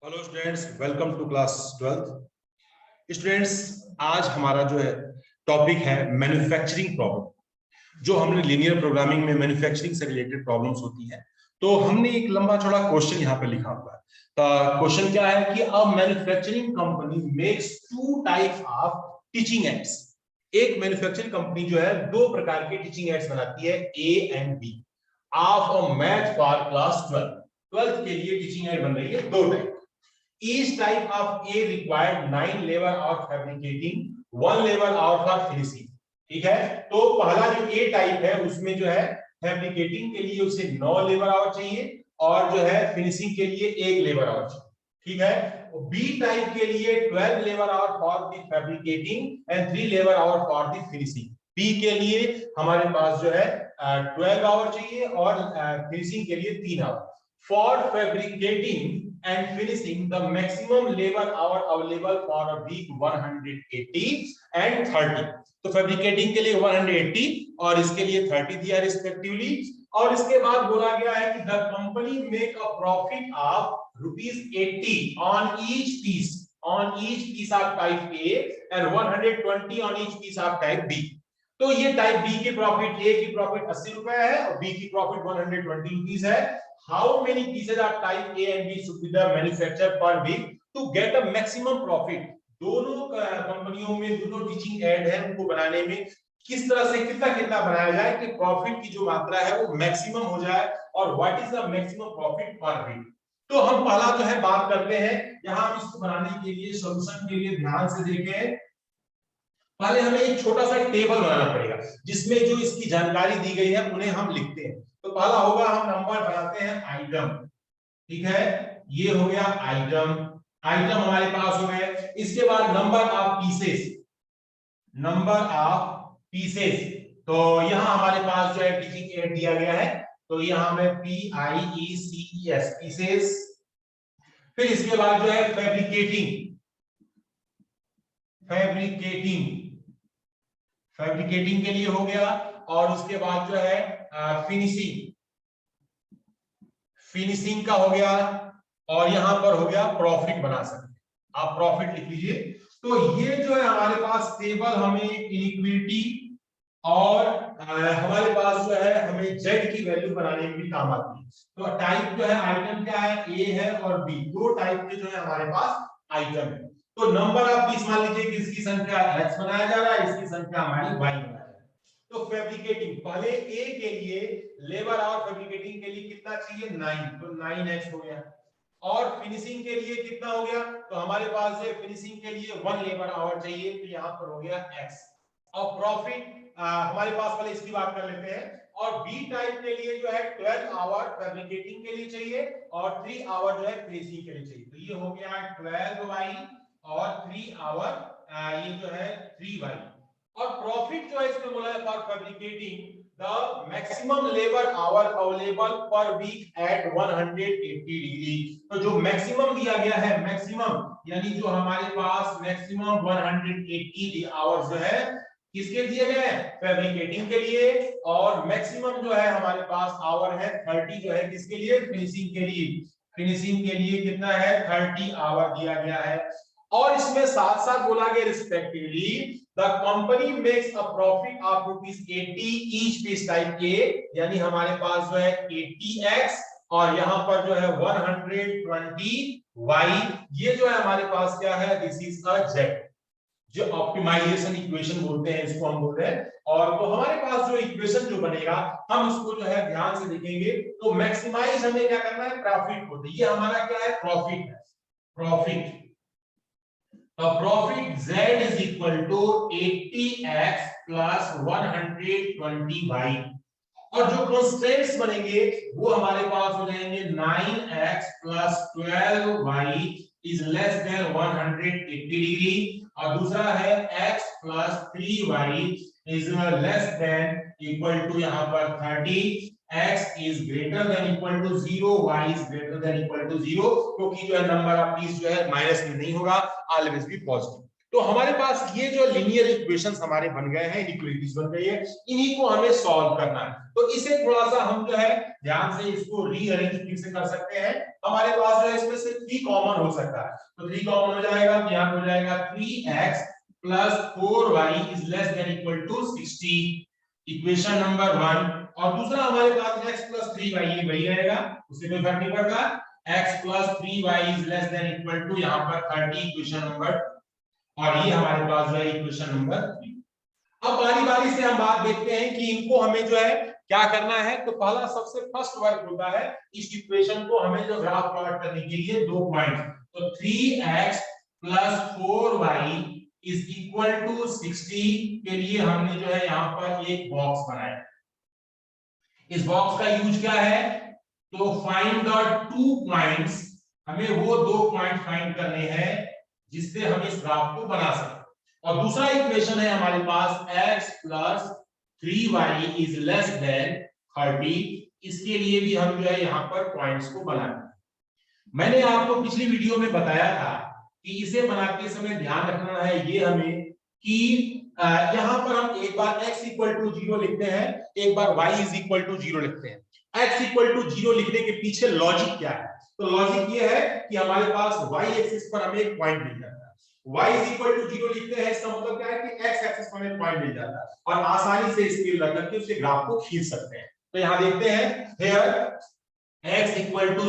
Hello students, welcome to class 12th। Students, आज हमारा जो है टॉपिक है मैन्युफैक्चरिंग प्रॉब्लम। जो हमने लीनियर प्रोग्रामिंग में मैन्युफैक्चरिंग से रिलेटेड प्रॉब्लम्स होती है, तो हमने एक लंबा चौड़ा क्वेश्चन यहाँ पे लिखा हुआ है। तो क्वेश्चन क्या है कि अ manufacturing company makes two type of teaching aids. एक मैन्युफैक्चरिंग कंपनी जो है दो प्रकार के टीचिंग एड्स बनाती है, A and B, of a math for class 12th के लिए टीचिंग एड बन रही है दो type. Each type of A required 9 labor hour fabricating, 1 labor hour for finishing। ठीक है, तो पहला जो A टाइप है उसमें जो है फैब्रिकेटिंग के लिए उसे 9 लेबर आवर चाहिए और जो है फिनिशिंग के लिए 1 लेबर आवर चाहिए। ठीक है, B टाइप के लिए 12 labour hour for the fabricating and 3 labour hour for the finishing. B के लिए हमारे पास जो है 12 आवर चाहिए और फिनिशिंग के लिए 3 hour. For fabricating and finishing the maximum labor hour available for a week 180 and 30। तो फैब्रिकेटिंग के लिए 180 और इसके लिए 30 दिया रिस्पेक्टिवली। और इसके बाद बोला गया है कि the company make a profit of ₹80 on each piece of type A and 120 on each piece of type B। तो ये टाइप बी की प्रॉफिट, ए की प्रॉफिट 80 रुपए है और बी की प्रॉफिट 120 रुपीस है। How many pieces of type A and B should be the manufactured per week to get a maximum profit? दोनों कंपनियों में दोनों टीचिंग एड है, उनको बनाने में किस तरह से कितना कितना बनाया जाए कि प्रॉफिट की जो मात्रा है वो मैक्सिमम हो जाए, और what is the maximum profit पर वीक। तो हम पहला जो है बात करते हैं, यहां हम इसको बनाने के लिए सॉल्यूशन के लिए ध्यान से देखें। पहले हमें एक छोटा सा टेबल बनाना पड़ेगा जिसमें जो इसकी जानकारी दी गई है उन्हें हम लिखते हैं। तो पहला होगा, हम नंबर बनाते हैं आइटम। ठीक है, ये हो गया आइटम, आइटम हमारे पास हो गए। इसके बाद number of pieces, number of pieces, तो यहां हमारे पास जो है टीचिंग एड दिया गया है, तो यहां में PIECES पीसेस। फिर इसके बाद जो है फैब्रिकेटिंग, फैब्रिकेटिंग के लिए हो गया। और उसके बाद जो है फिनिशिंग का हो गया। और यहां पर हो गया प्रॉफिट, बना सकते हैं आप, प्रॉफिट लिख लीजिए। तो ये जो है हमारे पास टेबल हमें इक्विटी और हमारे पास जो है हमें जेड की वैल्यू बनाने में भी काम आती है। तो टाइप जो है आइटम क्या है, ए है और बी, दो टाइप के जो है हमारे पास आइटम है। तो नंबर ऑफ पीस मान लीजिए कि इसकी संख्या x बनाया जा रहा है, इसकी संख्या हमारी y बनाया जा रहा है। तो फैब्रिकेटिंग पहले ए के लिए लेबर आवर फैब्रिकेटिंग के लिए कितना चाहिए, 9, तो 9x हो गया। और फिनिशिंग के लिए कितना हो गया, तो हमारे पास जो फिनिशिंग के लिए 1 लेबर आवर चाहिए, तो यहां पर हो गया x। और प्रॉफिट हमारे पास, पहले इसकी बात कर लेते हैं। और बी टाइप के लिए जो है 12 आवर फैब्रिकेटिंग के लिए चाहिए और 3 आवर जो है फिनिशिंग के लिए चाहिए। तो ये हो गया 12y और 3 आवर, ये जो है 3y। और प्रॉफिट जो है इसमें बोला है for fabricating the maximum labour hour available पर वीक एट 180 डिग्री। तो जो मैक्सिमम दिया गया है, मैक्सिमम यानी जो हमारे पास मैक्सिमम 180 आवर्स जो है किसके दिए गए हैं, फैब्रिकेटिंग के लिए। और मैक्सिमम जो है हमारे पास आवर है 30 जो है किसके लिए, फिनिशिंग के लिए। फिनिशिंग के लिए कितना है, 30 आवर दिया गया है। और इसमें साथ साथ बोला गया respectively the company makes a profit of ₹80 each piece type A, यानी हमारे पास जो है 80x और यहां पर जो है 120y। ये जो है हमारे पास क्या है, दिस इज अ जेड, जो ऑप्टिमाइजेशन इक्वेशन बोलते हैं इसको हम बोल रहे हैं। और तो हमारे पास जो इक्वेशन जो बनेगा हम इसको जो है ध्यान से देखेंगे। तो मैक्सिमाइज हमें क्या करना है, प्रॉफिट को। ये हमारा क्या है, प्रॉफिट है, प्रॉफिट। तो profit z is equal to 80x plus 120y। और जो कंस्ट्रेंट्स बनेंगे वो हमारे पास हो जाएंगे 9x plus 12y is less than 180 degree. और दूसरा है x plus 3y is less than equal to यहां पर 30, x is greater than equal to 0, y is greater than equal to 0, क्योंकि जो है नंबर ऑफ पीस जो है माइनस में नहीं होगा, ऑलवेज भी पॉजिटिव। तो हमारे पास ये जो लीनियर इक्वेशंस हमारे बन गए हैं, इनइक्वालिटीज बन गई है, इन्हीं को हमें सॉल्व करना है। तो इसे थोड़ा सा हम जो है ध्यान से इसको रीअरेंज फिर से कर सकते हैं। हमारे पास जो है इसमें से 3 कॉमन हो सकता है, तो 3 कॉमन हो जाएगा, तो यहाँ हो जाएगा 3x + 4y = = 60, इक्वेशन नंबर 1। और दूसरा हमारे पास x + 3y ये वही रहेगा, उससे कोई फर्क नहीं पड़ता। x + 3y = यहाँ पर 30, इक्वेशन नंबर, और ये हमारे पास जो है इक्वेशन नंबर 3। अब बारी बारी से हम बात देखते हैं कि इनको हमें जो है क्या करना है। तो पहला सबसे फर्स्ट वर्क होता है इस इक्वेशन को हमें जो ग्राफ प्लॉट करने के लिए 2 पॉइंट, तो 3x + 4y = 60 के लिए हमने जो है यहाँ पर एक बॉक्स बनाया। इस बॉक्स का यूज क्या है, तो फाइंड द 2 पॉइंट्स, हमें वो 2 पॉइंट फाइंड करने हैं जिससे हम इस ग्राफ को बना सकें। और दूसरा इक्वेशन है हमारे पास x + 3y = 30, इसके लिए भी हम जो है यहाँ पर पॉइंट्स को बनाएंगे। मैंने आपको पिछली वीडियो में बताया था कि इसे बनाते समय ध्यान रखना है ये हमें कि यहाँ पर हम एक बार x = 0 लिखते हैं, एक बार y = 0 लिखते हैं। x = 0 लिखने के पीछे लॉजिक क्या है, तो लॉजिक ये है कि हमारे पास y एक्सिस पर हमें एक पॉइंट मिल जाता है। y = 0 लिखते हैं, इसका मतलब क्या है कि x एक्सिस पर हमें पॉइंट मिल जाता है और आसानी से स्केल रख करके उसके ग्राफ को खींच सकते हैं। तो यहाँ देखते हैं, here x =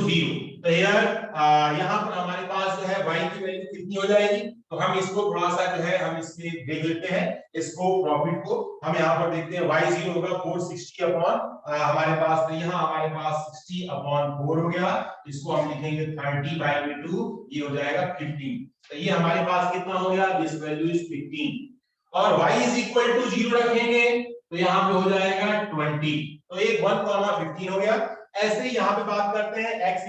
0, तो यहाँ पर हमारे पास जो है y की वैल्यू कितनी हो जाएगी, तो हम इसको थोड़ा सा जो है हम इसके देख लेते हैं, इसको प्रॉफिट को हम यहाँ पर देखते हैं। y 0 होगा 460 अपॉन हमारे पास, तो यहाँ हमारे पास 60/4 हो गया, इसको हम लिखेंगे 30/2, ये हो जाएगा 15। तो ये हमारे पास कितना हो गया, दिस वैल्यू इज 15। और y = 0 रखेंगे तो यहाँ पे हो जाएगा 20, तो ये 1,15 हो गया। ऐसे ही यहाँ पे बात करते हैं x =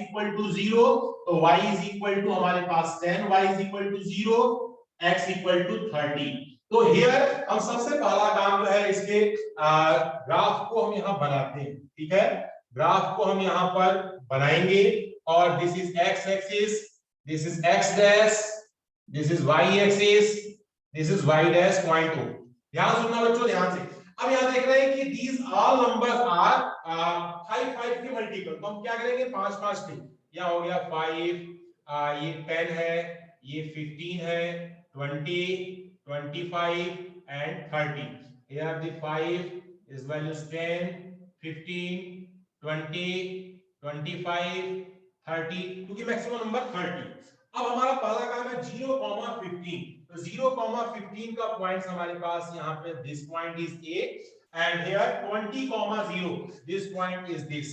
0, तो y = हमारे पास 10, y = 0, x = 30। तो हियर हम सबसे पहला काम जो है इसके ग्राफ को हम यहाँ बनाते हैं, ठीक है। ग्राफ को हम यहाँ पर बनाएंगे और this is x axis, this is x dash, this is y axis, this is y dash point हो। ध्यान सुनना बच्चों, ध्यान से। अब यहाँ देख रहे हैं कि these all numbers are 5 के मल्टीपल, तो हम क्या करेंगे 5 5 के, यहाँ हो गया 5, ये 10 है, ये 15 है, 20, 25 and 30। Here the 5 is values 10, 15, 20, 25, 30, क्योंकि मैक्सिमम नंबर 30। अब हमारा पहला काम है 0,15, तो 0,15 का पॉइंट्स हमारे पास यहाँ पे this point is A and here 20,0 this point is this.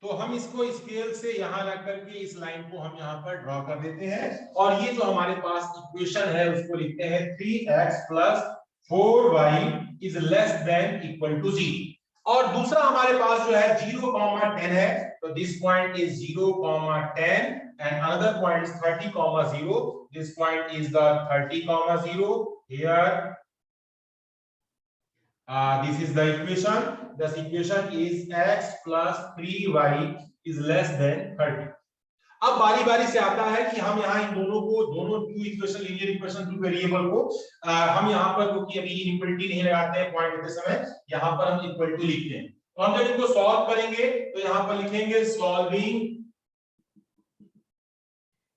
तो हम इसको स्केल से यहाँ रख करके इस लाइन को हम यहाँ पर ड्रॉ कर देते हैं और ये जो हमारे पास इक्वेशन है उसको लिखते हैं 3x + 4y = 0। और दूसरा हमारे पास जो है 0,10 है, तो this point is 0,10 and another point is 30,0, this point is the 30,0 here. This is the equation. This equation is x + 3y = 30। अब बारी बारी से आता है कि हम यहाँ इन दोनों को, दोनों two equation, linear equation, two variable को हम यहाँ पर, क्योंकि अभी इक्वलिटी नहीं लगाते हैं पॉइंट होते समय, यहाँ पर हम इक्वल टू लिखते हैं। तो हम जब इनको सॉल्व करेंगे तो यहाँ पर लिखेंगे solving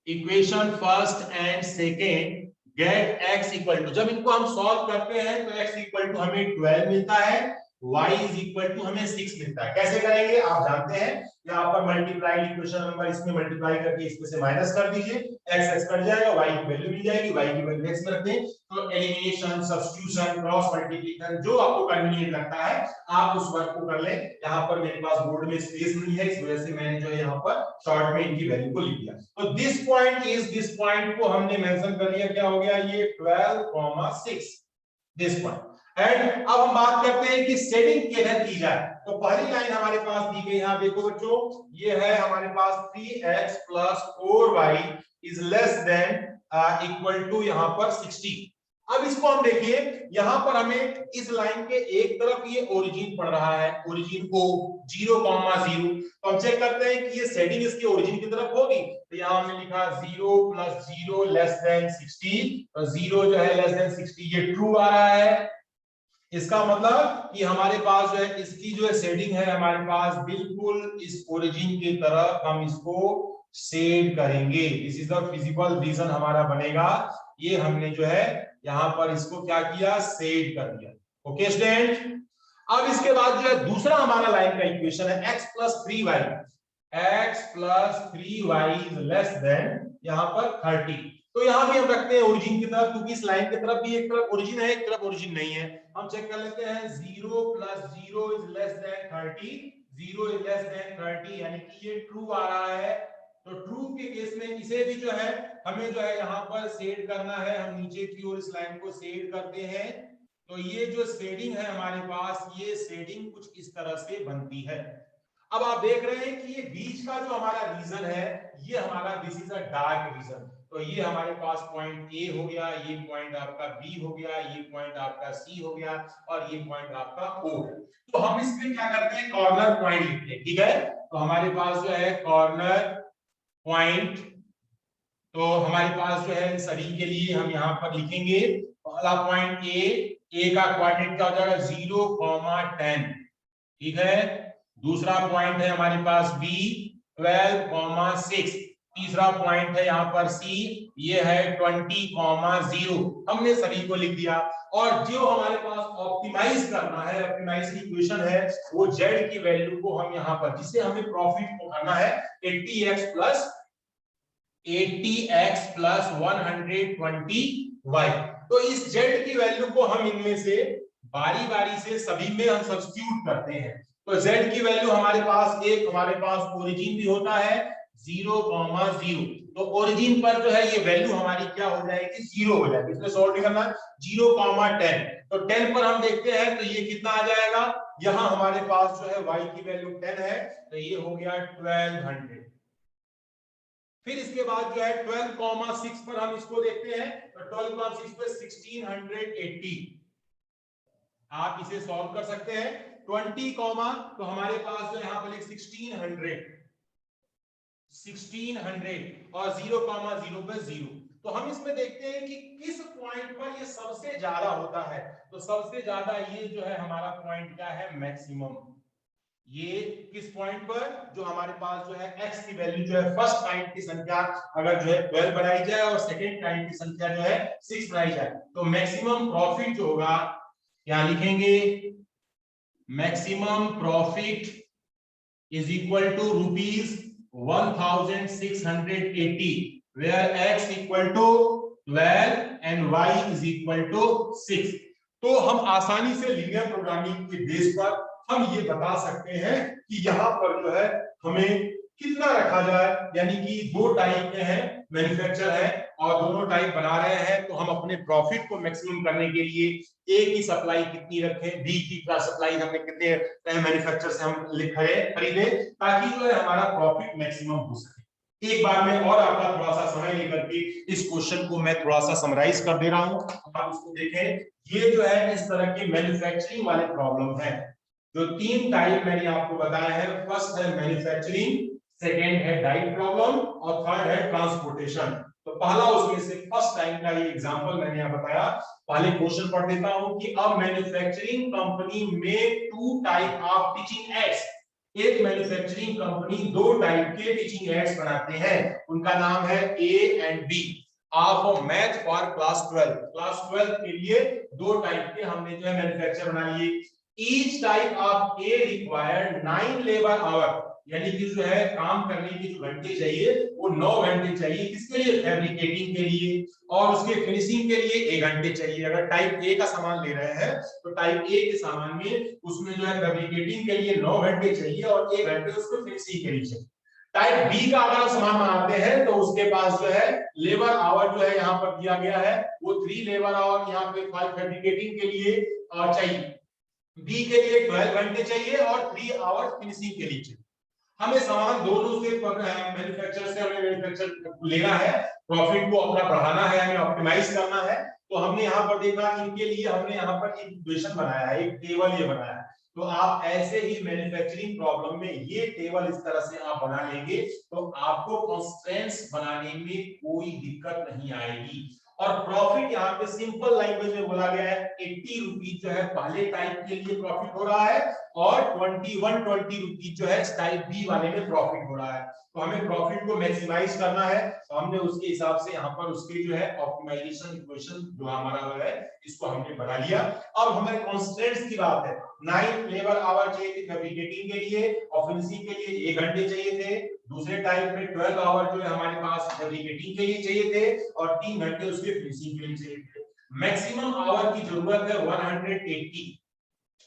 equation first and second get x = जब इनको हम सॉल्व करते हैं तो x = हमें 12 मिलता है, y = हमें 6 मिलता है। कैसे करेंगे आप जानते हैं, यहाँ पर मल्टीप्लाई इक्वेशन नंबर इसमें मल्टीप्लाई करके इसमें से माइनस कर दीजिए, x x कट जाएगा, y की वैल्यू मिल जाएगी, y की वैल्यू x रख दें। तो एलिमिनेशन, सब्स्टिट्यूशन, क्रॉस मल्टीप्लिकेशन, जो आपको कन्वीनियंट लगता है आप उस वर्क को कर लें। यहाँ पर मेरे पास बोर्ड में स्पेस नहीं है, इस वजह से मैंने जो है यहाँ पर शॉर्ट में इनकी वैल्यू को लिख दिया। तो this point is, this point को हमने मेंशन कर लिया, क्या हो गया ये 12,6 दिस पॉइंट। एंड अब हम बात करते हैं कि शेडिंग किधर की जाए। तो पहली लाइन हमारे पास दी गई, यहाँ देखो बच्चों, ये है हमारे पास 3x + 4y = यहाँ पर 60। अब इसको हम देखिए, यहां पर हमें इस लाइन के एक तरफ ये ओरिजिन पड़ रहा है, ओरिजिन O 0,0, तो हम चेक करते हैं कि ये शेडिंग इसके ओरिजिन की तरफ होगी। तो यहां हमने लिखा 0 + 0 < 60, तो 0 जो है <60 ये ट्रू आ रहा है। इसका मतलब कि हमारे पास जो है इसकी जो है शेडिंग है हमारे पास बिल्कुल इस ओरिजिन की तरफ हम इसको शेड करेंगे। This is the physical region हमारा बनेगा, ये हमने जो है यहां पर इसको क्या किया, शेड कर दिया। ओके स्टूडेंट, अब इसके बाद जो है दूसरा हमारा लाइन का इक्वेशन है x + 3y, x + 3y < यहां पर 30। तो यहां भी हम रखते हैं ओरिजिन की तरफ, क्योंकि इस लाइन की तरफ भी एक तरफ ओरिजिन है एक तरफ ओरिजिन नहीं है। हम चेक कर लेते हैं 0 + 0 < 30, 0 < 30 यानी कि ये ट्रू आ रहा है। तो ट्रू के केस में इसे भी जो है हमें जो है यहाँ पर शेड करना है, हम नीचे की ओर इस लाइन को शेड करते हैं। तो ये जो शेडिंग है हमारे पास, ये शेडिंग कुछ इस तरह से बनती है। अब आप देख रहे हैं कि ये बीच का जो हमारा रीजन है ये हमारा this is a dark region. तो ये हमारे पास पॉइंट ए हो गया, ये पॉइंट आपका बी हो गया, ये पॉइंट आपका सी हो गया और ये पॉइंट आपका ओ है। तो हम इसमें क्या करते हैं, कॉर्नर पॉइंट लिखते हैं, ठीक है। तो हमारे पास जो है कॉर्नर पॉइंट, तो हमारे पास जो है सभी के लिए हम यहाँ पर लिखेंगे पहला पॉइंट ए का कोऑर्डिनेट क्या हो जाएगा 0,10, ठीक है। दूसरा पॉइंट है हमारे पास बी 12,6, तीसरा पॉइंट है यहाँ पर सी, ये है 20,0। हमने सभी को लिख दिया। और जो हमारे पास ऑप्टिमाइज करना है, ऑप्टिमाइज की इक्वेशन है वो जेड की वैल्यू को हम यहाँ पर, जिसे हमें प्रॉफिट को करना है 80x + 120y। तो इस जेड की वैल्यू को हम इनमें से बारी बारी से सभी में हम सब्स्टिट्यूट करते हैं। तो z की वैल्यू हमारे पास हमारे पास ओरिजिन भी होता है 0,0, तो ओरिजिन पर जो है ये वैल्यू हमारी क्या हो जाएगी, 0 हो जाएगी। इसमें सॉल्व करना 0,10, तो 10 पर हम देखते हैं तो ये कितना आ जाएगा, यहां हमारे पास जो है y की वैल्यू 10 है, तो ये हो गया 1200। फिर इसके बाद जो है 12,6 पर हम इसको देखते हैं, तो 12,6 पे 1680 आप इसे सॉल्व कर सकते हैं। 20, तो हमारे पास जो यहाँ पर 1600 और 0,0 पे 0। तो हम इसमें देखते हैं कि किस पॉइंट पर ये सबसे ज्यादा होता है। तो सबसे ज्यादा ये जो है हमारा पॉइंट क्या है, मैक्सिमम। ये किस पॉइंट पर, जो हमारे पास जो है x की वैल्यू जो है फर्स्ट टाइम की संख्या अगर जो है 12 बनाई जाए और सेकंड टाइम की संख्या जो है 6 बनाई जाए, तो मैक्सिमम प्रॉफिट जो होगा क्या लिखेंगे, maximum profit is equal to ₹1680, where x equal to 12 and y is equal to 6। तो हम आसानी से लीनियर प्रोग्रामिंग के बेस पर हम ये बता सकते हैं कि यहाँ पर जो है हमें कितना रखा जाए, यानी कि दो टाइप के हैं मैन्युफैक्चर है और दोनों टाइप बना रहे हैं, तो हम अपने प्रॉफिट को मैक्सिमम करने के लिए ए की सप्लाई कितनी रखें, बी की सप्लाई हमने कितने मैन्युफैक्चर से हम खरीदे, ताकि जो है हमारा प्रॉफिट मैक्सिमम हो सके। एक बार में और आपका थोड़ा सा समय लेकर के इस क्वेश्चन को मैं थोड़ा सा समराइज कर दे रहा हूं, आप उसको देखें। ये जो है इस तरह के मैन्युफैक्चरिंग वाले प्रॉब्लम है, जो तीन टाइप मैंने आपको बताया है। फर्स्ट है मैन्युफैक्चरिंग, सेकेंड है डाइट प्रॉब्लम और थर्ड है ट्रांसपोर्टेशन। तो पहला उसमें से फर्स्ट टाइम का ये एग्जांपल मैंने यहाँ बताया। पहले क्वेश्चन पढ़ देता हूं कि अ मैन्युफैक्चरिंग कंपनी में two type of teaching aids, एक मैन्युफैक्चरिंग कंपनी दो टाइप के टीचिंग एड्स बनाते हैं, उनका नाम है ए एंड बी। आप मैथ फॉर क्लास 12 के लिए दो टाइप के हमने जो है मैन्युफैक्चर बना लिए। Each type of A required 9 labour our, यानी कि जो है काम करने की जो घंटे चाहिए वो 9 घंटे चाहिए, किसके लिए, फैब्रिकेटिंग के लिए, और उसके फिनिशिंग के लिए 1 घंटे चाहिए। अगर टाइप ए का सामान ले रहे हैं तो टाइप ए के सामान में उसमें जो है फैब्रिकेटिंग के लिए 9 घंटे चाहिए और 1 घंटे उसको फिनिशिंग के लिए चाहिए। टाइप बी का अगर सामान बनाते हैं तो उसके पास जो है लेबर आवर जो है यहाँ पर दिया गया है, वो 3 लेबर आवर यहाँ पे फैब्रिकेटिंग के लिए चाहिए, बी के लिए 12 घंटे चाहिए और 3 आवर फिनिशिंग के लिए चाहिए। हमें सामान दोनों से मैन्युफैक्चर से हमें मैन्युफैक्चर लेना है, प्रॉफिट को अपना बढ़ाना है, हमें ऑप्टिमाइज करना है। तो हमने यहाँ पर देखा इनके लिए हमने यहाँ पर एक इक्वेशन बनाया है, एक टेबल ये बनाया है। तो आप ऐसे ही मैन्युफैक्चरिंग प्रॉब्लम में ये टेबल इस तरह से आप बना लेंगे तो आपको कंस्ट्रेंट्स बनाने में कोई दिक्कत नहीं आएगी। और प्रॉफिट यहाँ पे सिंपल लैंग्वेज में बोला गया है 80 रुपीज जो है पहले टाइप के लिए प्रॉफिट हो रहा है और 20 रुपीज जो है टाइप बी वाले में प्रॉफिट हो रहा है। तो हमें प्रॉफिट को मैक्सिमाइज करना है तो हमने उसके हिसाब से यहाँ पर उसके जो है ऑप्टिमाइजेशन इक्वेशन जो हमारा है इसको हमने बना लिया। अब हमारे कॉन्स्टेंट्स की बात है, 9 लेबर आवर चाहिए थे फैब्रिकेटिंग के लिए और फिनिशिंग के लिए 1 घंटे चाहिए थे। दूसरे टाइप में 12 आवर जो है हमारे पास फैब्रिकेटिंग के लिए चाहिए थे और 3 घंटे उसके फिनिशिंग के लिए चाहिए थे। मैक्सिमम आवर की जरूरत है 180।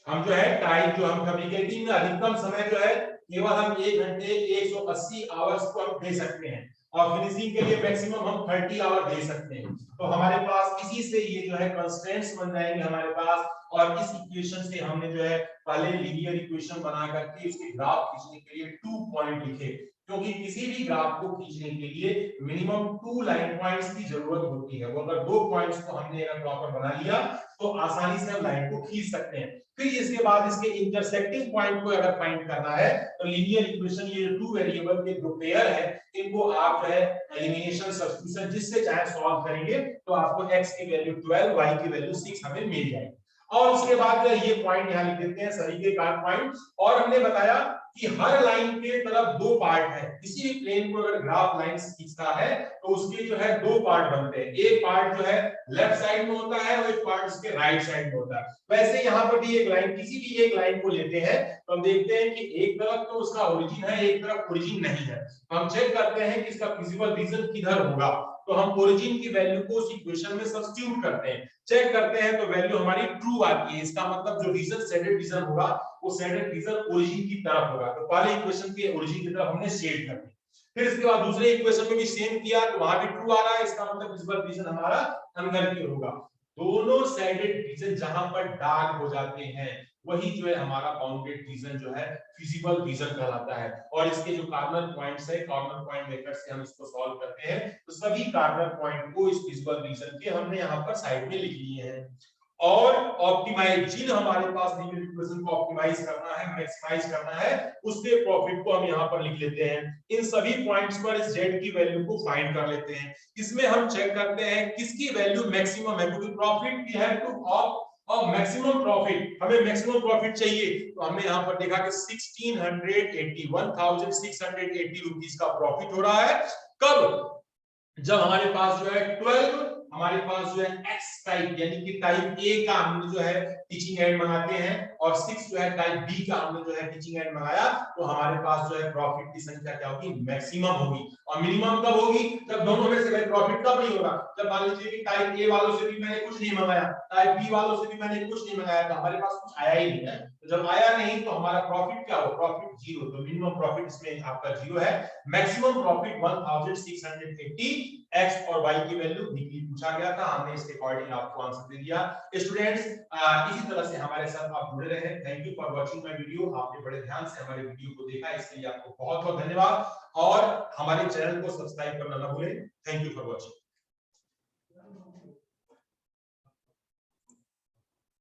हम जो है टाइम जो हम फैब्रिकेटिंग में अधिकतम समय जो है केवल हम 1 घंटे 180 आवर्स को हम दे सकते हैं और फिनिशिंग के लिए मैक्सिमम हम 30 आवर दे सकते हैं। तो हमारे पास इसी से ये जो है कंस्ट्रेंट्स बन जाएंगे हमारे पास और इस इक्वेशन से हमने जो है पहले लीनियर इक्वेशन बना करके उसके ग्राफ खींचने के लिए 2 पॉइंट लिखे, क्योंकि किसी भी ग्राफ को खींचने के लिए मिनिमम 2 लाइन पॉइंट्स की जरूरत होती है। वो अगर 2 पॉइंट्स को हमने अगर प्रॉपर बना लिया तो आसानी से हम लाइन को खींच सकते हैं। फिर इसके बाद इसके इंटरसेक्टिंग पॉइंट को अगर फाइंड करना है तो लीनियर इक्वेशन ये 2 वेरिएबल के जो पेयर है इनको आप जो है एलिमिनेशन सब्स्टिट्यूशन जिससे चाहे सॉल्व करेंगे तो आपको x की वैल्यू 12 y की वैल्यू 6 हमें मिल जाएगी। और उसके बाद ये पॉइंट यहां लिख देते हैं सभी के कार पॉइंट। और हमने बताया कि हर लाइन के तरफ 2 पार्ट है, किसी भी प्लेन को अगर ग्राफ लाइन खींचता है तो उसके जो है 2 पार्ट बनते हैं, एक पार्ट जो है लेफ्ट साइड में होता है और एक पार्ट उसके राइट साइड में होता है। वैसे यहाँ पर भी एक लाइन, किसी भी एक लाइन को लेते हैं तो हम देखते हैं कि एक तरफ तो उसका ओरिजिन है एक तरफ ओरिजिन नहीं है। हम चेक करते हैं कि इसका फिजिबल रीजन किधर होगा तो हम ओरिजिन की वैल्यू को उस इक्वेशन में सब्स्टिट्यूट करते हैं, चेक करते हैं तो वैल्यू हमारी ट्रू आती है। इसका मतलब जो रीजन शेडेड रीजन होगा वो शेडेड रीजन ओरिजिन की तरफ होगा। तो पहले इक्वेशन के ओरिजिन की तरफ हमने शेड कर दिया। फिर इसके बाद दूसरे इक्वेशन में भी सेम किया तो वहां भी ट्रू आ रहा है, इसका मतलब विजिबल रीजन हमारा अंदर की होगा। दोनों शेडेड रीजन जहां पर डार्क हो जाते हैं वही जो है हमारा बाउंडेड रीजन जो है फिजिबल रीजन कहलाता है। और इसके जो कार्नर पॉइंट्स है कार्नर पॉइंट मेथड से हम इसको सॉल्व करते हैं तो सभी कार्नर पॉइंट को इस फिजिबल रीजन के हमने यहाँ पर साइड में लिख लिए हैं। और ऑप्टिमाइज जिन हमारे पास लीनियर इक्वेशन को ऑप्टिमाइज करना है मैक्सिमाइज करना है उसके प्रॉफिट को हम यहाँ पर लिख लेते हैं। इन सभी पॉइंट्स पर इस z की वैल्यू को फाइंड कर लेते हैं। इसमें हम चेक करते हैं किसकी वैल्यू मैक्सिमम है, क्योंकि profit we have to opt और मैक्सिमम प्रॉफिट, हमें मैक्सिमम प्रॉफिट चाहिए। तो हमने यहाँ पर देखा कि 1680 रुपीज का प्रॉफिट हो रहा है। कब? जब हमारे पास जो है 12 हमारे पास जो है एक्स टाइप यानी कि टाइप ए का हमने जो है टीचिंग एड मंगाते हैं और 6 जो है टाइप बी का हमने जो है टीचिंग एड मंगाया तो हमारे पास जो है प्रॉफिट की संख्या क्या होगी, मैक्सिमम होगी। और मिनिमम कब होगी? जब दोनों में से भाई प्रॉफिट कब नहीं होगा, जब मान लीजिए कि टाइप ए वालों से भी मैंने कुछ नहीं मंगाया टाइप बी वालों से भी मैंने कुछ नहीं मंगाया तो हमारे पास कुछ आया ही नहीं है। तो जब आया नहीं तो हमारा प्रॉफिट क्या हो, प्रॉफिट जीरो। तो मिनिमम प्रॉफिट इसमें आपका जीरो है, मैक्सिमम प्रॉफिट 1680 एक्स और वाई की वैल्यू वीकली पूछा गया था, हमने इसके अकॉर्डिंग आपको आंसर दे दिया। स्टूडेंट्स इसी तरह से हमारे साथ आप जुड़े रहे। Thank you for watching my video. आपने बड़े ध्यान से हमारे वीडियो को देखा इसके लिए आपको बहुत बहुत धन्यवाद और हमारे चैनल को सब्सक्राइब करना ना भूलें। Thank you for watching.